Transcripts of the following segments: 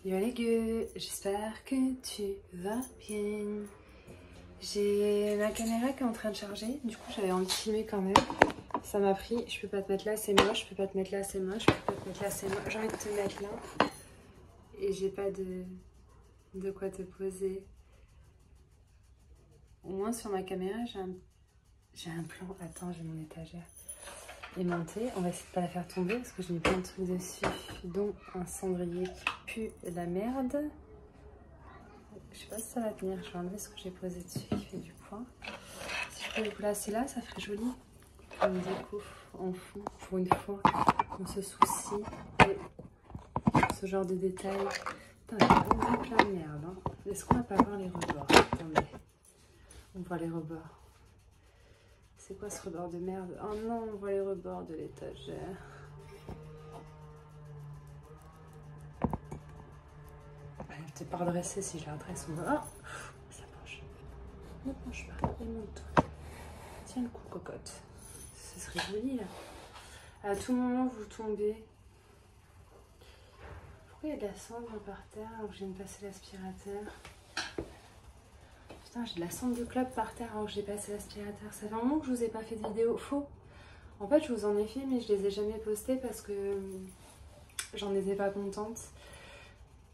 Yo les gueux, j'espère que tu vas bien. J'ai ma caméra qui est en train de charger, du coup j'avais envie de filmer quand même. Ça m'a pris, je peux pas te mettre là, c'est moche, je peux pas te mettre là, c'est moche, je peux pas te mettre là, c'est moche. J'ai envie de te mettre là. Et j'ai pas de quoi te poser. Au moins sur ma caméra, j'ai un plan. Attends, j'ai mon étagère aimantée. On va essayer de pas la faire tomber parce que j'ai mis plein de trucs dessus, dont un cendrier qui pue la merde. Je sais pas si ça va tenir. Je vais enlever ce que j'ai posé dessus qui fait du poids. Si je peux le placer là, ça ferait joli. Comme déco en fond, pour une fois, on se soucie de ce genre de détails. Putain, j'ai vraiment plein de merde. Hein. Est-ce qu'on va pas voir les rebords? Attendez. On voit les rebords. C'est quoi ce rebord de merde? Oh non, on voit les rebords de l'étagère. Elle est peut-être pas redressée si je la redresse. On va... Oh, ça penche. Ne penche pas. Et monte-toi. Tiens le coup, cocotte. Ce serait joli là. À tout moment, vous tombez. Pourquoi il y a de la cendre par terre alors que je viens de passer l'aspirateur? Putain, j'ai de la cendre de clope par terre alors que j'ai passé l'aspirateur. Ça fait un moment que je vous ai pas fait de vidéo. Faux. En fait, je vous en ai fait, mais je les ai jamais postées parce que j'en étais pas contente.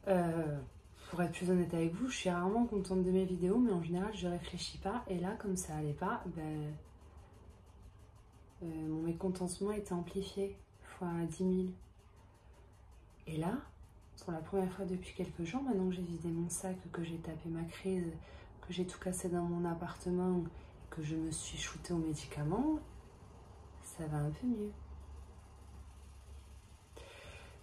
Pour être plus honnête avec vous, je suis rarement contente de mes vidéos, mais en général, je réfléchis pas. Et là, comme ça allait pas, ben, mon mécontentement était amplifié fois 10 000. Et là, pour la première fois depuis quelques jours, maintenant que j'ai vidé mon sac, que j'ai tapé ma crise, que j'ai tout cassé dans mon appartement, que je me suis shootée aux médicaments, ça va un peu mieux.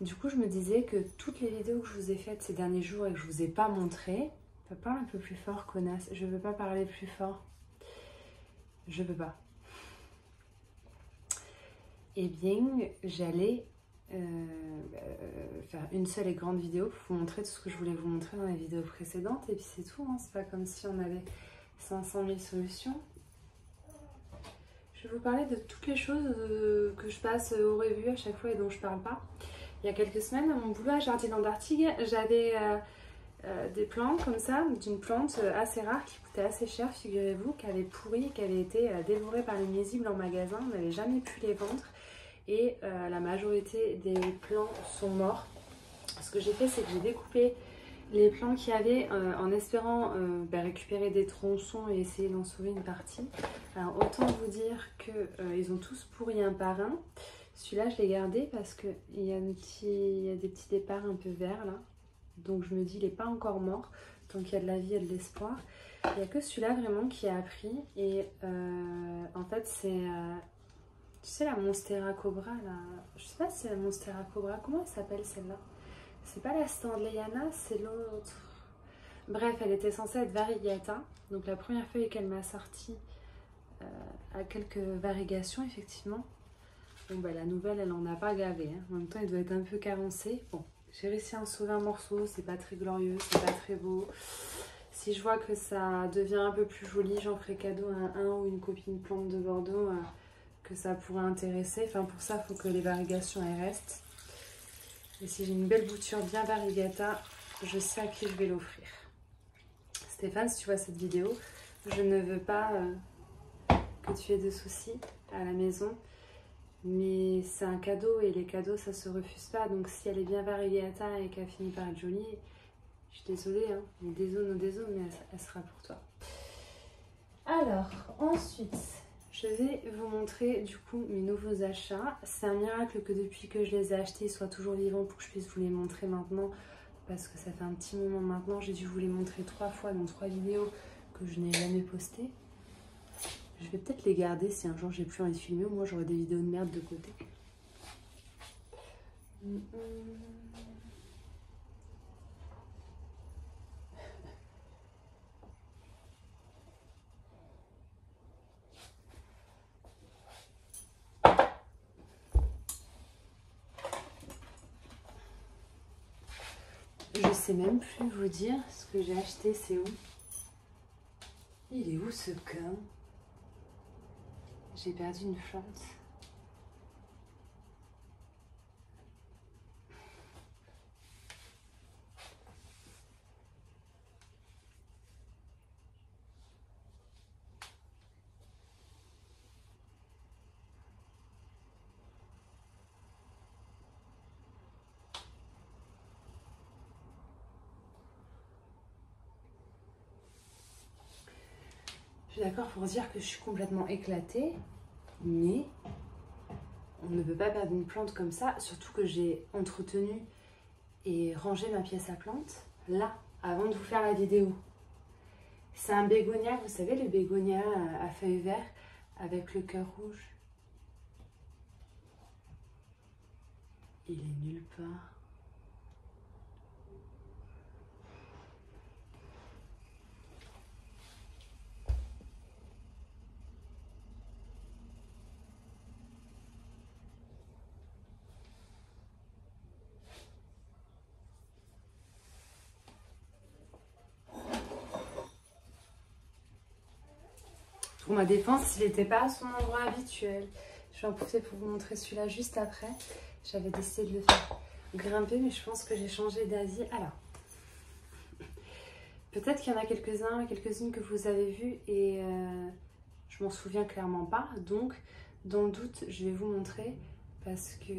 Du coup, je me disais que toutes les vidéos que je vous ai faites ces derniers jours et que je vous ai pas montrées, parle un peu plus fort, connasse. Je veux pas parler plus fort. Je veux pas. Eh bien, j'allais faire une seule et grande vidéo pour vous montrer tout ce que je voulais vous montrer dans les vidéos précédentes. Et puis c'est tout, hein. C'est pas comme si on avait 500 000 solutions. Je vais vous parler de toutes les choses que je passe au revue à chaque fois et dont je parle pas. Il y a quelques semaines, à mon boulot à Jardin d'Artigues, j'avais des plants comme ça, d'une plante assez rare qui coûtait assez cher, figurez-vous, qui avait pourri, qui avait été dévorée par les nuisibles en magasin. On n'avait jamais pu les vendre et la majorité des plants sont morts. Ce que j'ai fait, c'est que j'ai découpé les plants qu'il y avait en espérant récupérer des tronçons et essayer d'en sauver une partie. Alors autant vous dire qu'ils ont tous pourri un par un. Celui-là, je l'ai gardé parce qu'il y a des petits départs un peu verts là. Donc je me dis, il n'est pas encore mort. Tant qu'il y a de la vie et de l'espoir. Il n'y a que celui-là vraiment qui a pris. Et en fait, c'est... tu sais, la Monstera Cobra là. Je sais pas si c'est la Monstera Cobra. Comment elle s'appelle celle-là? C'est pas la Standleyana, c'est l'autre. Bref, elle était censée être variegata. Donc la première feuille qu'elle m'a sortie a quelques variegations, effectivement. Bon, bah, la nouvelle, elle en a pas gavé. Hein. En même temps, elle doit être un peu carencée. Bon, j'ai réussi à en sauver un morceau. C'est pas très glorieux, c'est pas très beau. Si je vois que ça devient un peu plus joli, j'en ferai cadeau à un ou une copine plante de Bordeaux que ça pourrait intéresser. Enfin, pour ça, il faut que les variegations elles restent. Et si j'ai une belle bouture bien variegata, je sais à qui je vais l'offrir. Stéphane, si tu vois cette vidéo, je ne veux pas que tu aies de soucis à la maison. Mais c'est un cadeau et les cadeaux ça se refuse pas. Donc si elle est bien variegata et qu'elle finit par être jolie, je suis désolée, hein, mais désolé, mais elle sera pour toi. Alors ensuite, je vais vous montrer du coup mes nouveaux achats. C'est un miracle que depuis que je les ai achetés, ils soient toujours vivants pour que je puisse vous les montrer maintenant. Parce que ça fait un petit moment maintenant, j'ai dû vous les montrer 3 fois dans 3 vidéos que je n'ai jamais postées. Je vais peut-être les garder si un jour j'ai plus envie de filmer, au moins j'aurai des vidéos de merde de côté. Je sais même plus vous dire ce que j'ai acheté, c'est où? Il est où ce con? J'ai perdu une plante. Je suis d'accord pour dire que je suis complètement éclatée, mais on ne peut pas perdre une plante comme ça, surtout que j'ai entretenu et rangé ma pièce à plantes, là, avant de vous faire la vidéo. C'est un bégonia, vous savez, le bégonia à feuilles vertes avec le cœur rouge. Il est nulle part. Pour ma défense, il n'était pas à son endroit habituel. Je vais en profiter pour vous montrer celui-là juste après. J'avais décidé de le faire grimper, mais je pense que j'ai changé d'avis. Alors, peut-être qu'il y en a quelques-uns, quelques-unes que vous avez vues et je m'en souviens clairement pas. Donc, dans le doute, je vais vous montrer parce que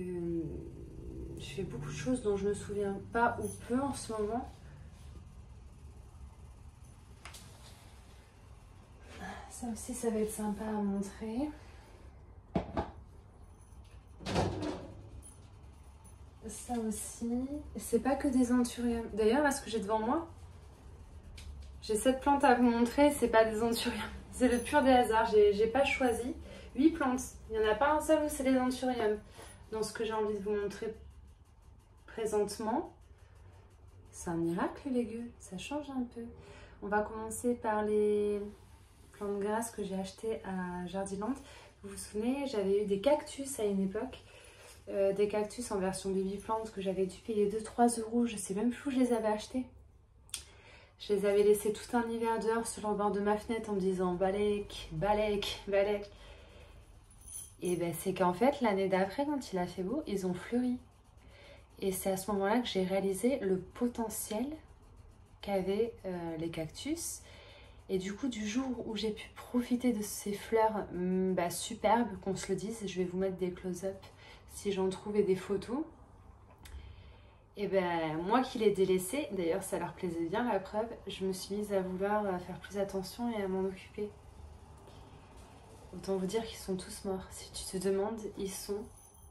je fais beaucoup de choses dont je me souviens pas ou peu en ce moment. Ça aussi, ça va être sympa à montrer. Ça aussi. C'est pas que des anthuriums. D'ailleurs, là, ce que j'ai devant moi, j'ai cette plante à vous montrer. C'est pas des anthuriums. C'est le pur des hasards. J'ai pas choisi 8 plantes. Il n'y en a pas un seul où c'est des anthuriums. Dans ce que j'ai envie de vous montrer présentement. C'est un miracle, les gueux. Ça change un peu. On va commencer par les plantes grasses que j'ai achetées à Jardiland. Vous vous souvenez, j'avais eu des cactus à une époque. Des cactus en version baby plante que j'avais dû payer 2-3 euros. Je sais même plus où je les avais achetés. Je les avais laissés tout un hiver dehors sur le bord de ma fenêtre en me disant balèque, balèque, balèque. Et ben c'est qu'en fait, l'année d'après, quand il a fait beau, ils ont fleuri. Et c'est à ce moment-là que j'ai réalisé le potentiel qu'avaient les cactus. Et du coup, du jour où j'ai pu profiter de ces fleurs superbes, qu'on se le dise, je vais vous mettre des close-up si j'en trouvais des photos. Et ben moi qui les délaissés, d'ailleurs ça leur plaisait bien la preuve, je me suis mise à vouloir faire plus attention et à m'en occuper. Autant vous dire qu'ils sont tous morts. Si tu te demandes, ils sont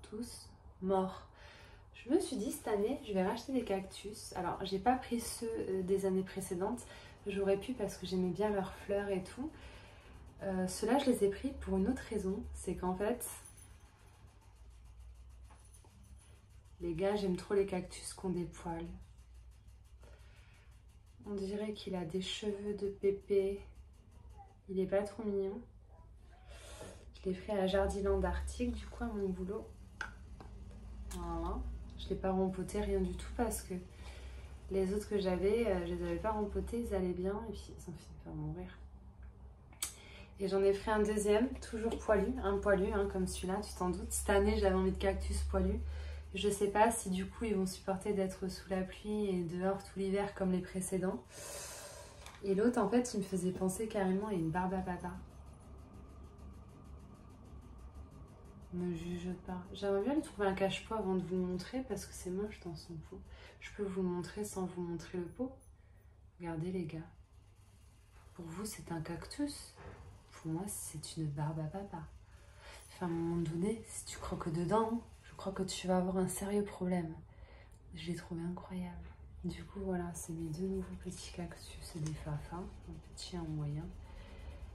tous morts. Je me suis dit cette année, je vais racheter des cactus. Alors j'ai pas pris ceux des années précédentes, j'aurais pu parce que j'aimais bien leurs fleurs et tout. Ceux-là je les ai pris pour une autre raison, c'est qu'en fait, les gars, j'aime trop les cactus qui ont des poils. On dirait qu'il a des cheveux de pépé. Il est pas trop mignon. Je l'ai pris à Jardiland Arctique, du coup, à mon boulot. Voilà. Je l'ai pas rempoté, rien du tout, parce que les autres que j'avais, je les avais pas rempotés, ils allaient bien, et puis ils ont fini par mourir. Et j'en ai pris un deuxième, toujours poilu, un poilu, hein, comme celui-là, tu t'en doutes. Cette année, j'avais envie de cactus poilu. Je sais pas si du coup ils vont supporter d'être sous la pluie et dehors tout l'hiver comme les précédents. Et l'autre en fait il me faisait penser carrément à une barbe à papa. Me juge pas. J'aimerais bien lui trouver un cache-pot avant de vous le montrer parce que c'est moche dans son pot. Je peux vous le montrer sans vous montrer le pot. Regardez les gars. Pour vous c'est un cactus. Pour moi c'est une barbe à papa. Enfin à un moment donné, si tu croques dedans, je crois que tu vas avoir un sérieux problème. Je l'ai trouvé incroyable. Du coup, voilà, c'est mes deux nouveaux petits cactus, des fafins, un petit et un moyen.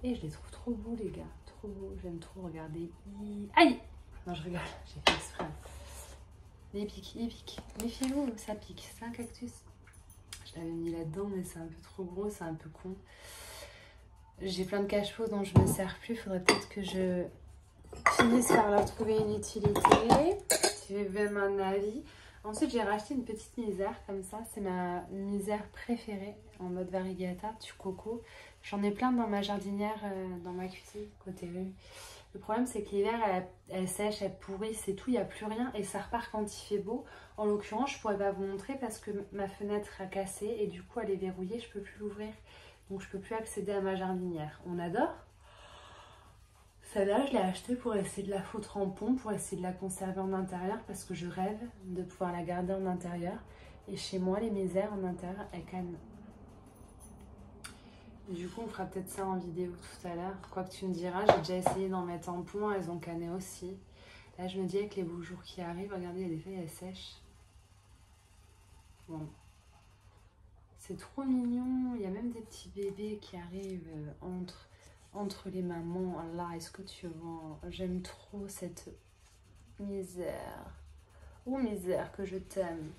Et je les trouve trop beaux, les gars. Trop beaux. J'aime trop regarder. Aïe! Non, je rigole, j'ai fait exprès. Il pique, il pique. Méfiez-vous, ça pique. C'est un cactus. Je l'avais mis là-dedans, mais c'est un peu trop gros, c'est un peu con. J'ai plein de cache-pots dont je ne me sers plus. Il faudrait peut-être que je finisse par leur trouver une utilité. Je vais mon avis. Ensuite, j'ai racheté une petite misère comme ça. C'est ma misère préférée en mode variegata, du coco. J'en ai plein dans ma jardinière, dans ma cuisine, côté rue. Le problème, c'est que l'hiver, elle sèche, elle pourrit, c'est tout, il n'y a plus rien et ça repart quand il fait beau. En l'occurrence, je ne pourrais pas vous montrer parce que ma fenêtre a cassé et du coup, elle est verrouillée, je ne peux plus l'ouvrir. Donc, je ne peux plus accéder à ma jardinière. On adore. Celle-là, je l'ai achetée pour essayer de la foutre en pont, pour essayer de la conserver en intérieur parce que je rêve de pouvoir la garder en intérieur. Et chez moi, les misères en intérieur, elles cannent. Du coup, on fera peut-être ça en vidéo tout à l'heure. Quoi que tu me diras, j'ai déjà essayé d'en mettre en point, elles ont cané aussi. Là, je me dis avec les beaux jours qui arrivent, regardez, il y a des feuilles, elles sèchent. Bon. C'est trop mignon. Il y a même des petits bébés qui arrivent entre les mamans. Là, est-ce que tu vois? J'aime trop cette misère. Oh, misère, que je t'aime.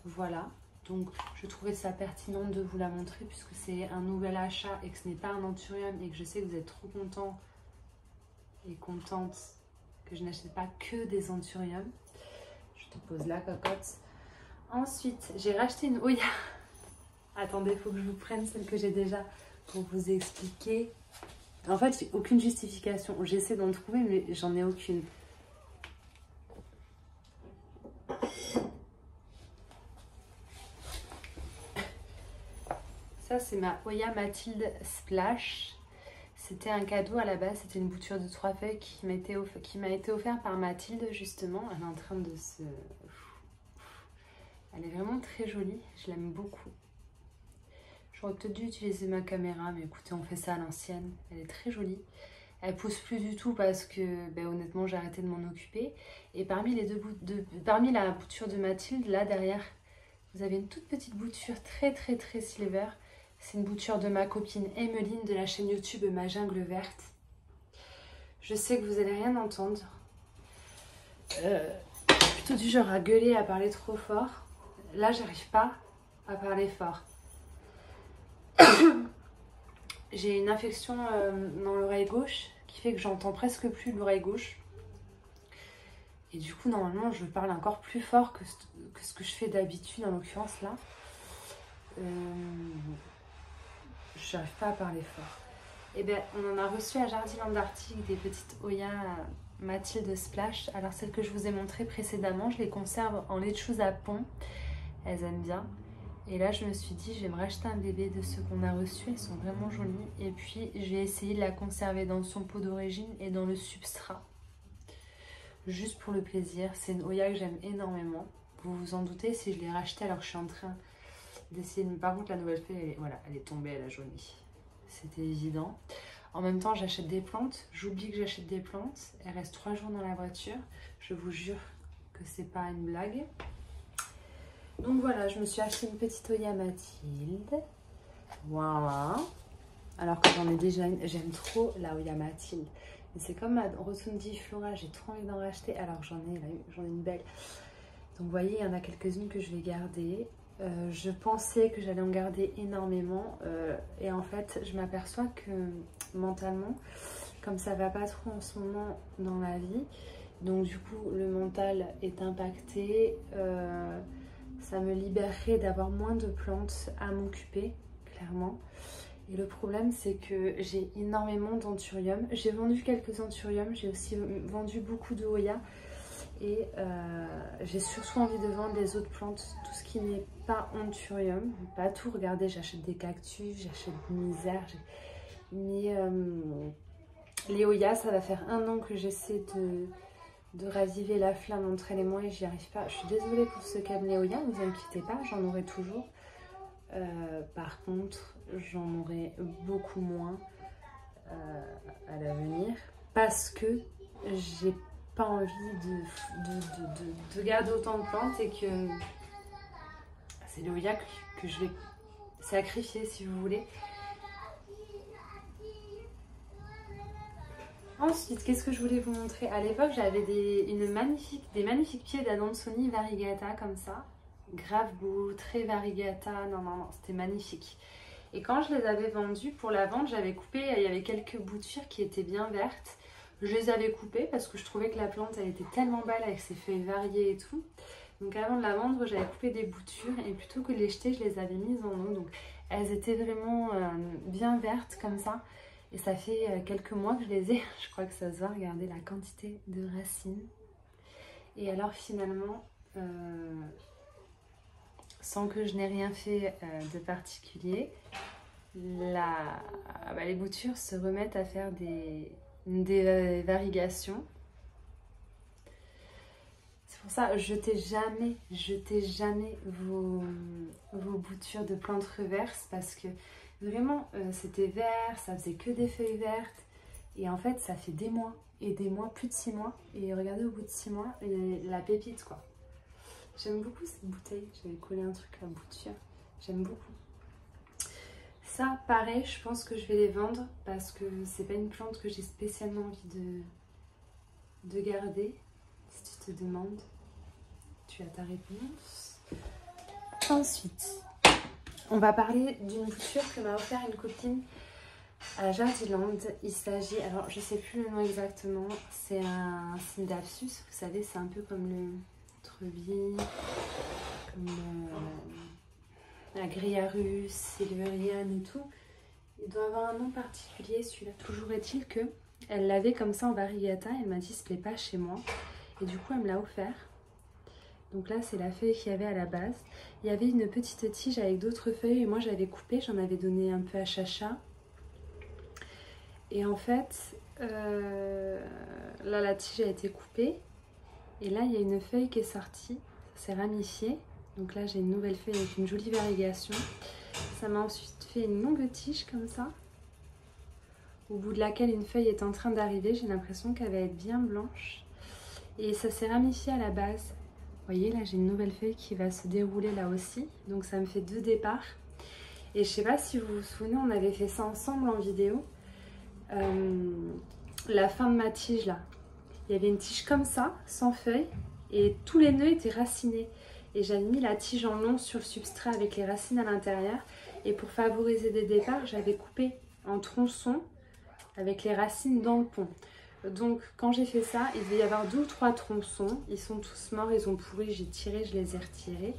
Voilà. Donc, je trouvais ça pertinent de vous la montrer puisque c'est un nouvel achat et que ce n'est pas un anthurium et que je sais que vous êtes trop contents et contente que je n'achète pas que des anthuriums. Je te pose là, cocotte. Ensuite, j'ai racheté une Oya. Attendez, il faut que je vous prenne celle que j'ai déjà pour vous expliquer. En fait, j'ai aucune justification. J'essaie d'en trouver, mais j'en ai aucune. Ça, c'est ma Oya Mathilde Splash. C'était un cadeau à la base. C'était une bouture de 3 feuilles qui m'a été offerte par Mathilde, justement. Elle est en train de se... Elle est vraiment très jolie. Je l'aime beaucoup. J'aurais peut-être dû utiliser ma caméra, mais écoutez, on fait ça à l'ancienne. Elle est très jolie. Elle pousse plus du tout parce que, ben, honnêtement, j'ai arrêté de m'en occuper. Et parmi parmi la bouture de Mathilde, là derrière, vous avez une toute petite bouture très silver. C'est une bouture de ma copine Emeline de la chaîne YouTube Ma Jungle Verte. Je sais que vous n'allez rien entendre. Plutôt du genre à gueuler, à parler trop fort. Là, j'arrive pas à parler fort. J'ai une infection dans l'oreille gauche qui fait que j'entends presque plus l'oreille gauche. Et du coup, normalement, je parle encore plus fort que ce que je fais d'habitude, en l'occurrence là. Je n'arrive pas à parler fort. Et bien, on en a reçu à Jardiland Arctique des petites Oya Mathilde Splash. Alors, celles que je vous ai montrées précédemment, je les conserve en lait de chou à pont. Elles aiment bien. Et là, je me suis dit, je vais me racheter un bébé de ceux qu'on a reçus. Elles sont vraiment jolies. Et puis, je vais essayer de la conserver dans son pot d'origine et dans le substrat. Juste pour le plaisir. C'est une Oya que j'aime énormément. Vous vous en doutez, si je l'ai rachetée alors que je suis en train d'essayer de... Par contre, la nouvelle feuille, voilà, elle est tombée, elle a jauni. C'était évident. En même temps, j'achète des plantes. J'oublie que j'achète des plantes. Elle reste 3 jours dans la voiture. Je vous jure que c'est pas une blague. Donc voilà, je me suis acheté une petite Oya Mathilde. Voilà. Alors que j'en ai déjà une. J'aime trop la Oya Mathilde. Mais c'est comme ma Rotundi Flora, j'ai trop envie d'en racheter. Alors j'en ai une belle. Donc vous voyez, il y en a quelques-unes que je vais garder. Je pensais que j'allais en garder énormément. Et en fait, je m'aperçois que mentalement, comme ça va pas trop en ce moment dans la vie, donc du coup, le mental est impacté. Ça me libérerait d'avoir moins de plantes à m'occuper, clairement. Et le problème, c'est que j'ai énormément d'anthurium. J'ai vendu quelques anthuriums, j'ai aussi vendu beaucoup de Oya. Et j'ai surtout envie de vendre les autres plantes, tout ce qui n'est pas anthurium. Pas tout, regardez, j'achète des cactus, j'achète des misères. Mais les Oya, ça va faire 1 an que j'essaie de raviver la flamme entre elle et moi et j'y arrive pas. Je suis désolée pour ce caméléonia, ne vous inquiétez pas, j'en aurai toujours. Par contre, j'en aurai beaucoup moins à l'avenir parce que j'ai pas envie de garder autant de plantes et que c'est l'Oya que je vais sacrifier si vous voulez. Ensuite, qu'est-ce que je voulais vous montrer? À l'époque, j'avais des magnifiques pieds d'Adansoni variegata comme ça. Grave beau, très variegata. Non, c'était magnifique. Et quand je les avais vendus, pour la vente, j'avais coupé, il y avait quelques boutures qui étaient bien vertes. Je les avais coupées parce que je trouvais que la plante, elle était tellement belle avec ses feuilles variées et tout. Donc avant de la vendre, j'avais coupé des boutures et plutôt que de les jeter, je les avais mises en eau. Donc elles étaient vraiment bien vertes comme ça. Et ça fait quelques mois que je les ai. Je crois que ça se voit, regardez la quantité de racines. Et alors finalement, sans que je n'ai rien fait de particulier, les boutures se remettent à faire des varigations. C'est pour ça, jetez jamais vos boutures de plantes reverses parce que Vraiment, c'était vert, ça faisait que des feuilles vertes. Et en fait, ça fait des mois et des mois, plus de 6 mois. Et regardez, au bout de 6 mois, la pépite, quoi. J'aime beaucoup cette bouteille. J'avais collé un truc à bout de fer. J'aime beaucoup. Ça, pareil, je pense que je vais les vendre parce que c'est pas une plante que j'ai spécialement envie de garder. Si tu te demandes, tu as ta réponse. Ensuite, on va parler d'une bouture que m'a offert une copine à Jardiland. Il s'agit, alors je sais plus le nom exactement, c'est un Scindapsus. Vous savez, c'est un peu comme le Trevis, comme la Griarus, Silveriane et tout. Il doit avoir un nom particulier celui-là. Toujours est-il que elle l'avait comme ça en variegata. Elle m'a dit, se plaît pas chez moi. Et du coup, elle me l'a offert. Donc là, c'est la feuille qu'il y avait à la base. Il y avait une petite tige avec d'autres feuilles et moi, j'avais coupé. J'en avais donné un peu à Chacha. Et en fait, là, la tige a été coupée. Et là, il y a une feuille qui est sortie. Ça s'est ramifié. Donc là, j'ai une nouvelle feuille avec une jolie variegation. Ça m'a ensuite fait une longue tige comme ça, au bout de laquelle une feuille est en train d'arriver. J'ai l'impression qu'elle va être bien blanche. Et ça s'est ramifié à la base. Vous voyez, là, j'ai une nouvelle feuille qui va se dérouler là aussi. Donc ça me fait 2 départs. Et je sais pas si vous vous souvenez, on avait fait ça ensemble en vidéo. La fin de ma tige là. Il y avait une tige comme ça, sans feuilles. Et tous les nœuds étaient racinés. Et j'avais mis la tige en long sur le substrat avec les racines à l'intérieur. Et pour favoriser des départs, j'avais coupé en tronçons avec les racines dans le pont. Donc quand j'ai fait ça, il devait y avoir 2 ou 3 tronçons. Ils sont tous morts, ils ont pourri, j'ai tiré, je les ai retirés.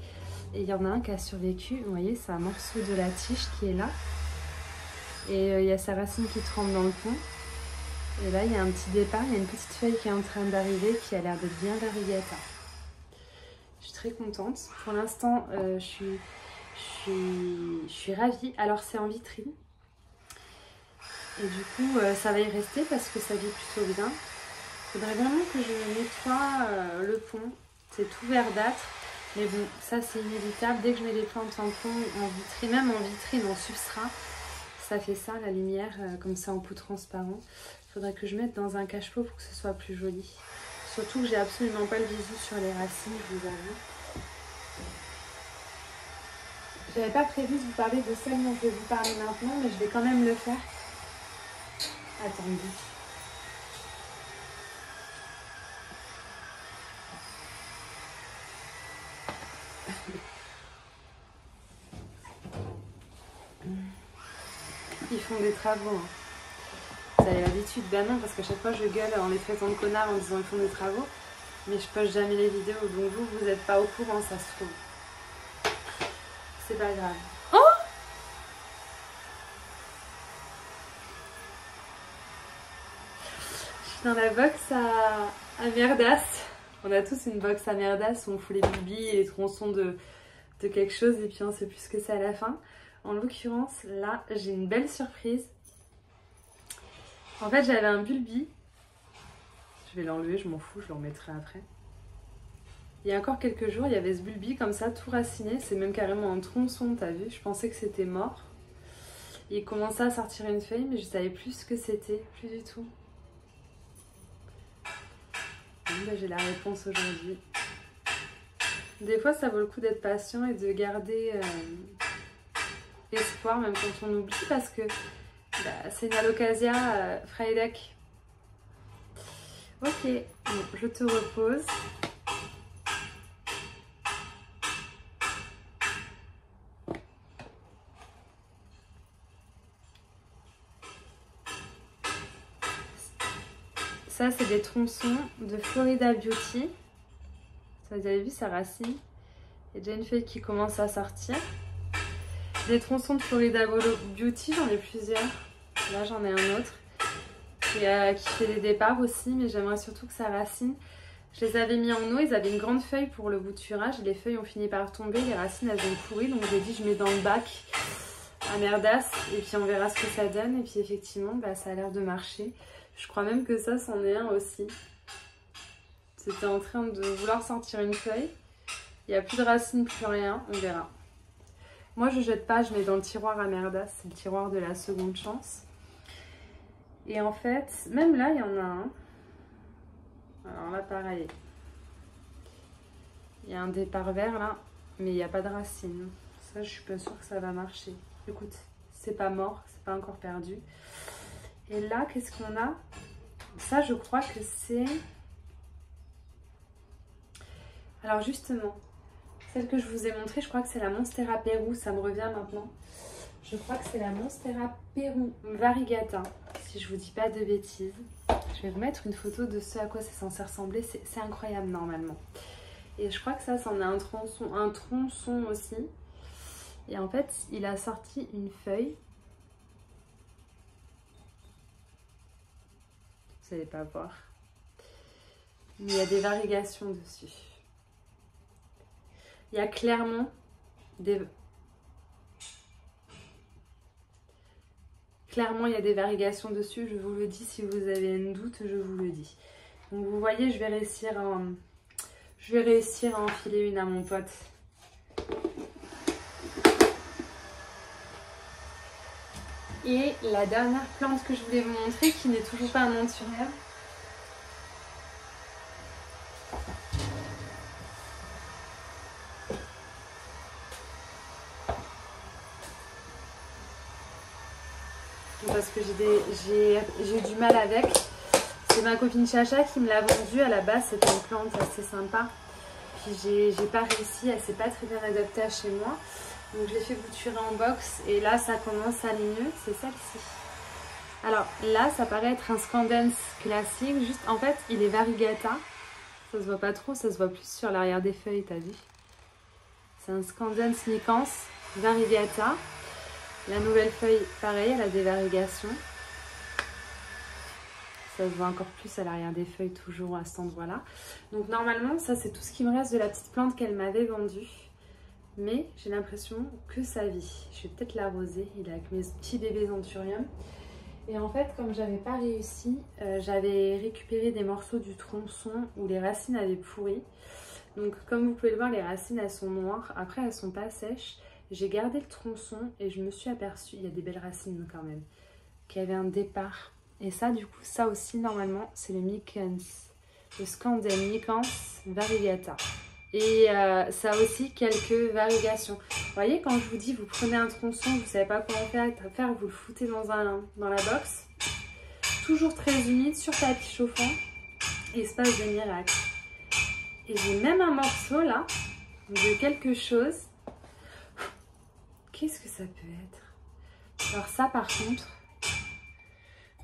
Et il y en a un qui a survécu. Vous voyez, c'est un morceau de la tige qui est là. Et il y a sa racine qui trempe dans le pont. Et là, il y a un petit départ, il y a une petite feuille qui est en train d'arriver qui a l'air d'être bien variegata. Je suis très contente. Pour l'instant, je suis ravie. Alors, c'est en vitrine. Et du coup, ça va y rester parce que ça vit plutôt bien. Il faudrait vraiment que je nettoie le pont. C'est tout verdâtre. Mais bon, ça, c'est inévitable. Dès que je mets les plantes en pont, en vitrine, même en vitrine, en substrat, ça fait ça, la lumière, comme ça, en pot transparent. Il faudrait que je mette dans un cache-pot pour que ce soit plus joli. Surtout que j'ai absolument pas le visu sur les racines, je vous avoue. J'avais pas prévu de vous parler de celle dont je vais vous parler maintenant, mais je vais quand même le faire. Attendez. Ils font des travaux. Hein. Vous avez l'habitude, ben non, parce qu'à chaque fois je gueule en les traitant de connards en disant ils font des travaux. Mais je poste jamais les vidéos, donc vous n'êtes pas au courant, ça se trouve. C'est pas grave. Oh! Je suis dans la box à merdas. On a tous une box à merdas où on fout les billes et les tronçons de quelque chose et puis on sait plus ce que c'est à la fin. En l'occurrence, là, j'ai une belle surprise. En fait, j'avais un bulbi. Je vais l'enlever, je m'en fous, je le remettrai après. Il y a encore quelques jours, il y avait ce bulbi comme ça, tout raciné. C'est même carrément un tronçon, t'as vu? Je pensais que c'était mort. Il commençait à sortir une feuille, mais je savais plus ce que c'était, plus du tout. Bon, ben, j'ai la réponse aujourd'hui. Des fois, ça vaut le coup d'être patient et de garder espoir, même quand on oublie, parce que bah, c'est une alocasia Freidek. Ok, bon, je te repose. Ça, c'est des tronçons de Florida Beauty. Ça, vous avez vu sa racine? Il y a déjà une feuille qui commence à sortir. Des tronçons de Florida Beauty, j'en ai plusieurs. Là, j'en ai un autre qui fait des départs aussi, mais j'aimerais surtout que ça racine. Je les avais mis en eau, ils avaient une grande feuille pour le bouturage. Les feuilles ont fini par tomber, les racines elles ont pourri, donc j'ai dit je mets dans le bac à merdas et puis on verra ce que ça donne. Et puis effectivement, bah, ça a l'air de marcher. Je crois même que ça, c'en est un aussi. C'était en train de vouloir sortir une feuille. Il n'y a plus de racines, plus rien, on verra. Moi, je jette pas, je mets dans le tiroir à merdas. C'est le tiroir de la seconde chance. Et en fait, même là, il y en a un. Alors là, pareil. Il y a un départ vert là, mais il n'y a pas de racine. Ça, je suis pas sûre que ça va marcher. Écoute, c'est pas mort, c'est pas encore perdu. Et là, qu'est-ce qu'on a? Ça, je crois que c'est... Alors justement, celle que je vous ai montrée, je crois que c'est la Monstera Peru, ça me revient maintenant. Je crois que c'est la Monstera Peru variegata, si je vous dis pas de bêtises. Je vais vous mettre une photo de ce à quoi c'est censé ressembler, c'est incroyable normalement. Et je crois que ça, c'en est un tronçon aussi. Et en fait, il a sorti une feuille. Vous n'allez pas voir. Mais il y a des varigations dessus. Il y a clairement des... Clairement, il y a des varigations dessus. Je vous le dis, si vous avez un doute, je vous le dis. Donc vous voyez, je vais réussir à enfiler une à mon pote. Et la dernière plante que je voulais vous montrer, qui n'est toujours pas un anthurium. Parce que j'ai eu du mal avec. C'est ma copine Chacha qui me l'a vendue. À la base, c'était une plante assez sympa. Puis j'ai pas réussi, elle s'est pas très bien adaptée à chez moi. Donc je l'ai fait bouturer en box. Et là, ça commence à aller mieux. C'est celle-ci. Alors là, ça paraît être un Scandens classique. Juste, en fait, il est variegata. Ça se voit pas trop, ça se voit plus sur l'arrière des feuilles, t'as vu? C'est un Scandens nicans variegata. La nouvelle feuille, pareil, elle a des variegations. Ça se voit encore plus à l'arrière des feuilles, toujours à cet endroit-là. Donc normalement, ça c'est tout ce qui me reste de la petite plante qu'elle m'avait vendue. Mais j'ai l'impression que ça vit. Je vais peut-être l'arroser. Il est avec mes petits bébés anthurium. Et en fait, comme j'avais pas réussi, j'avais récupéré des morceaux du tronçon où les racines avaient pourri. Donc comme vous pouvez le voir, les racines elles sont noires. Après, elles sont pas sèches. J'ai gardé le tronçon et je me suis aperçue, il y a des belles racines quand même, qu'il y avait un départ. Et ça, du coup, ça aussi, normalement, c'est le Nicans, le Scandens nicans variegata. Et ça a aussi quelques varigations. Vous voyez, quand je vous dis, vous prenez un tronçon, vous ne savez pas quoi en faire, vous le foutez dans la box. Toujours très humide, sur tapis chauffant. Et il se passe des miracles. Et j'ai même un morceau, là, de quelque chose. Qu'est-ce que ça peut être? Alors ça, par contre,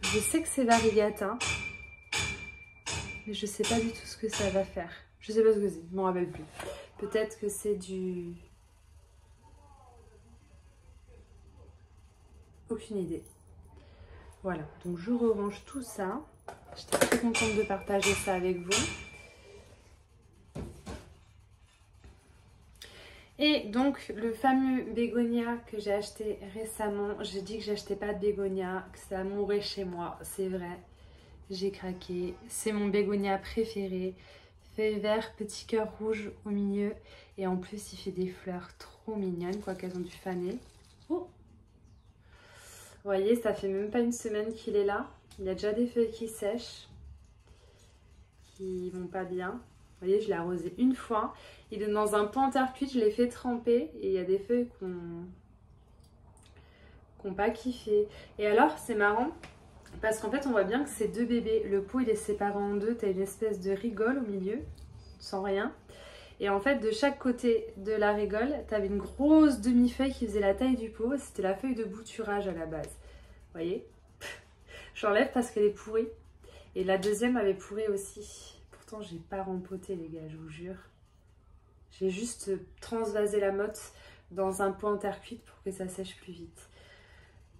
je sais que c'est variegata, mais je sais pas du tout ce que ça va faire. Je sais pas ce que c'est, je m'en rappelle plus. Peut-être que c'est du... Aucune idée. Voilà, donc je rerange tout ça. J'étais très contente de partager ça avec vous. Et donc le fameux bégonia que j'ai acheté récemment, j'ai dit que j'achetais pas de bégonia, que ça mourait chez moi, c'est vrai, j'ai craqué. C'est mon bégonia préféré, feuilles vertes, petit cœur rouge au milieu et en plus il fait des fleurs trop mignonnes, quoi qu'elles ont dû faner. Oh, vous voyez, ça fait même pas une semaine qu'il est là, il y a déjà des feuilles qui sèchent, qui vont pas bien. Vous voyez, je l'ai arrosé une fois. Il est dans un pot en terre cuite, je l'ai fait tremper. Et il y a des feuilles qui n'ont pas kiffé. Et alors, c'est marrant. Parce qu'en fait, on voit bien que c'est deux bébés. Le pot, il est séparé en deux. Tu as une espèce de rigole au milieu, sans rien. Et en fait, de chaque côté de la rigole, tu avais une grosse demi-feuille qui faisait la taille du pot. C'était la feuille de bouturage à la base. Vous voyez? J'enlève parce qu'elle est pourrie. Et la deuxième avait pourri aussi. Pourtant, j'ai pas rempoté, les gars, je vous jure. J'ai juste transvasé la motte dans un pot en terre cuite pour que ça sèche plus vite.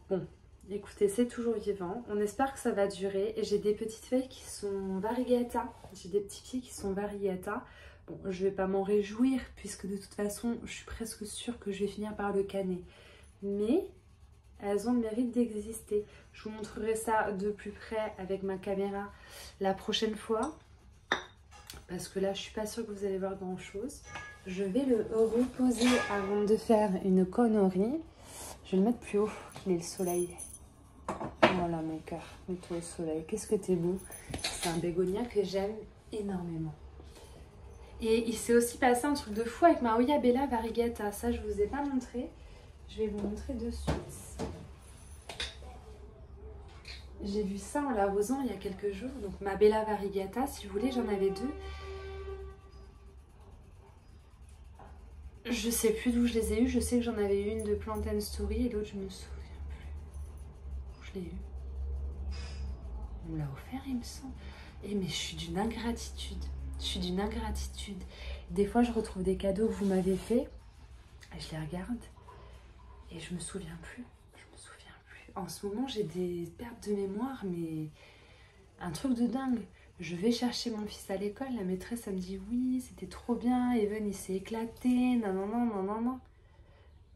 Bon, écoutez, c'est toujours vivant. On espère que ça va durer. Et j'ai des petites feuilles qui sont variegata. J'ai des petits pieds qui sont variegata. Bon, je vais pas m'en réjouir puisque de toute façon, je suis presque sûre que je vais finir par le canner. Mais elles ont le mérite d'exister. Je vous montrerai ça de plus près avec ma caméra la prochaine fois. Parce que là, je suis pas sûre que vous allez voir grand chose. Je vais le reposer avant de faire une connerie. Je vais le mettre plus haut qu'il ait le soleil. Voilà mon cœur, mets-toi au soleil. Qu'est-ce que t'es beau. C'est un bégonia que j'aime énormément. Et il s'est aussi passé un truc de fou avec ma Oya Bella Variegata. Ça, je vous ai pas montré. Je vais vous montrer de suite. J'ai vu ça en l'arrosant il y a quelques jours. Donc ma Bella Variegata, si vous voulez, j'en avais deux. Je sais plus d'où je les ai eues. Je sais que j'en avais une de Plant and Story et l'autre, je me souviens plus. Où je l'ai eu. On me l'a offert, il me semble. Et mais je suis d'une ingratitude. Je suis d'une ingratitude. Des fois, je retrouve des cadeaux que vous m'avez fait. Et je les regarde. Et je me souviens plus. Je me souviens plus. En ce moment, j'ai des pertes de mémoire, mais un truc de dingue. Je vais chercher mon fils à l'école. La maîtresse, elle me dit oui, c'était trop bien. Evan, il s'est éclaté. Non, non, non, non, non, non.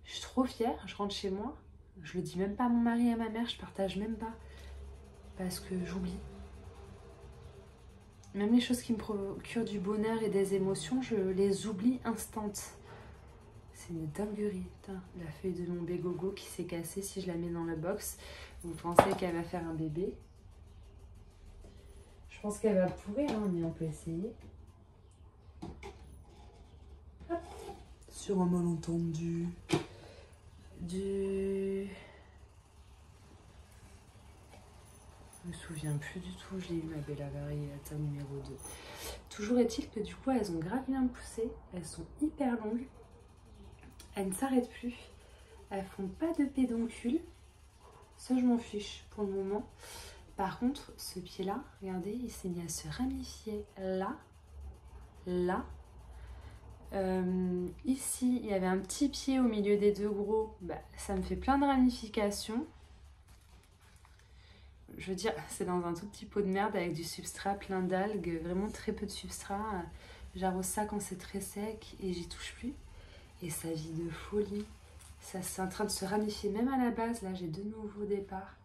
Je suis trop fière. Je rentre chez moi. Je le dis même pas à mon mari et à ma mère. Je partage même pas. Parce que j'oublie. Même les choses qui me procurent du bonheur et des émotions, je les oublie instant. C'est une dinguerie. Putain, la feuille de mon bégogo qui s'est cassée, si je la mets dans le box, vous pensez qu'elle va faire un bébé? Je pense qu'elle va pourrir, hein, mais on peut essayer. Hop. Sur un malentendu. Je me souviens plus du tout, je l'ai eu ma Bella Variegata numéro 2. Toujours est-il que du coup elles ont grave bien poussé, elles sont hyper longues, elles ne s'arrêtent plus, elles font pas de pédoncule, ça je m'en fiche pour le moment. Par contre ce pied là, regardez, il s'est mis à se ramifier là, là. Ici il y avait un petit pied au milieu des deux gros, bah, ça me fait plein de ramifications. Je veux dire, c'est dans un tout petit pot de merde avec du substrat, plein d'algues, vraiment très peu de substrat. J'arrose ça quand c'est très sec et j'y touche plus. Et ça vit de folie. Ça c'est en train de se ramifier même à la base. Là, j'ai de nouveaux départs.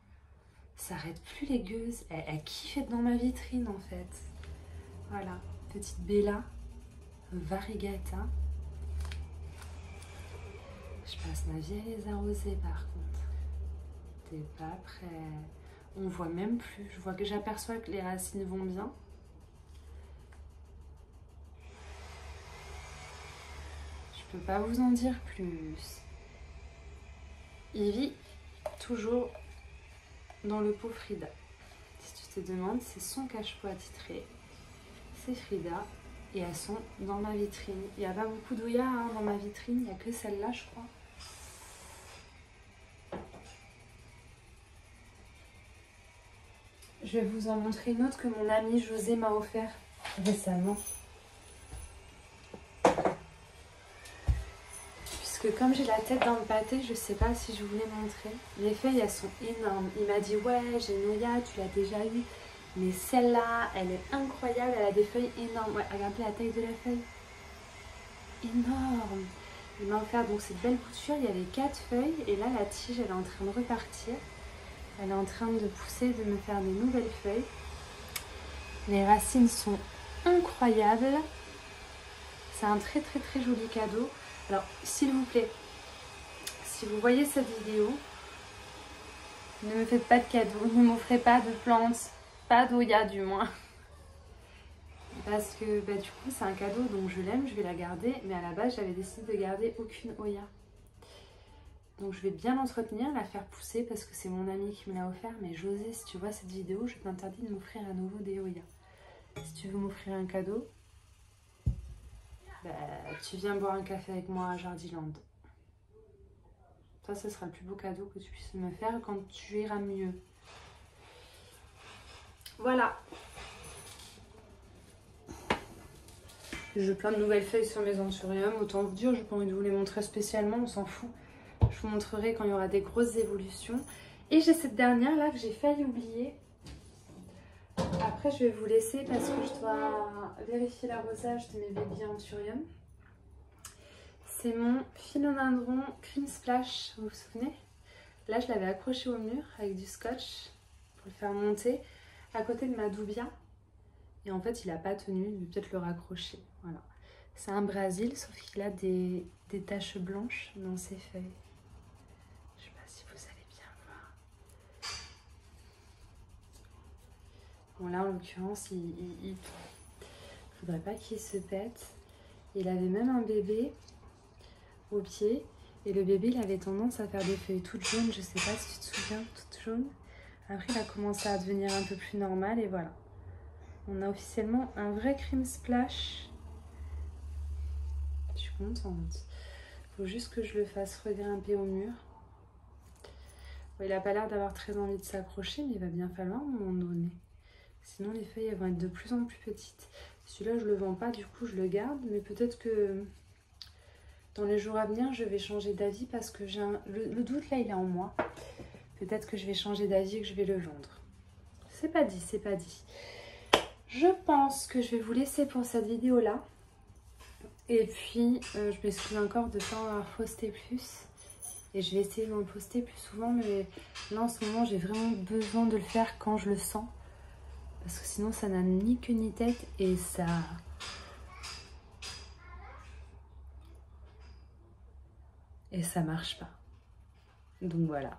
Ça arrête plus les gueuses. Elle kiffe être dans ma vitrine en fait. Voilà, petite Bella Variegata. Je passe ma vie à les arroser par contre. T'es pas prêt? On voit même plus. Je vois que j'aperçois que les racines vont bien. Je peux pas vous en dire plus. Il vit toujours dans le pot Frida. Si tu te demandes, c'est son cache-pot attitré. C'est Frida. Et elles sont dans ma vitrine. Il n'y a pas beaucoup d'Oya hein, dans ma vitrine. Il n'y a que celle-là, je crois. Je vais vous en montrer une autre que mon amie José m'a offert récemment. Puisque comme j'ai la tête dans le pâté, je ne sais pas si je vous les montrer. Les feuilles, elles sont énormes. Il m'a dit, ouais, j'ai une Oya, tu l'as déjà eu. Mais celle-là, elle est incroyable. Elle a des feuilles énormes. Ouais, regardez la taille de la feuille. Énorme. Il m'a offert donc cette belle couture. Il y avait 4 feuilles. Et là, la tige, elle est en train de repartir. Elle est en train de pousser, de me faire des nouvelles feuilles. Les racines sont incroyables. C'est un très très très joli cadeau. Alors, s'il vous plaît, si vous voyez cette vidéo, ne me faites pas de cadeau, ne m'offrez pas de plantes, pas d'Oya du moins. Parce que bah, du coup, c'est un cadeau, donc je l'aime, je vais la garder. Mais à la base, j'avais décidé de garder aucune Oya. Donc je vais bien l'entretenir, la faire pousser parce que c'est mon ami qui me l'a offert. Mais José, si tu vois cette vidéo, je t'interdis de m'offrir à nouveau des Oya. Si tu veux m'offrir un cadeau, bah, tu viens boire un café avec moi à Jardiland. Ça, ce sera le plus beau cadeau que tu puisses me faire quand tu iras mieux. Voilà. J'ai plein de nouvelles feuilles sur mes anthuriums. Autant vous dire, je n'ai pas envie de vous les montrer spécialement, on s'en fout. Je vous montrerai quand il y aura des grosses évolutions. Et j'ai cette dernière là que j'ai failli oublier. Après, je vais vous laisser parce que je dois vérifier l'arrosage de mes baby anthuriums. C'est mon philodendron Cream Splash, vous vous souvenez? Là, je l'avais accroché au mur avec du scotch pour le faire monter à côté de ma doubia. Et en fait, il n'a pas tenu, je vais peut-être le raccrocher. Voilà. C'est un Brésil, sauf qu'il a des taches blanches dans ses feuilles. Je sais pas si vous allez bien voir. Bon là en l'occurrence il faudrait pas qu'il se pète. Il avait même un bébé au pied et le bébé il avait tendance à faire des feuilles toutes jaunes, je sais pas si tu te souviens, toutes jaunes. Après il a commencé à devenir un peu plus normal et voilà. On a officiellement un vrai cream splash. Je suis contente. Faut juste que je le fasse regrimper au mur. Bon, il a pas l'air d'avoir très envie de s'accrocher, mais il va bien falloir à un moment donné. Sinon les feuilles elles vont être de plus en plus petites. Celui-là je le vends pas, du coup je le garde, mais peut-être que dans les jours à venir je vais changer d'avis parce que j'ai le doute là il est en moi. Peut-être que je vais changer d'avis et que je vais le vendre. C'est pas dit, c'est pas dit. Je pense que je vais vous laisser pour cette vidéo là. Et puis je m'excuse encore de ne pas en avoir posté plus. Et je vais essayer d'en poster plus souvent, mais là en ce moment j'ai vraiment besoin de le faire quand je le sens. Parce que sinon ça n'a ni queue ni tête et ça... Et ça marche pas. Donc voilà.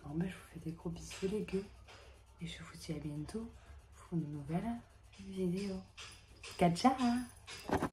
Bon, ben, je vous fais des gros bisous les gueux. Et je vous dis à bientôt pour une nouvelle vidéo. Ciao!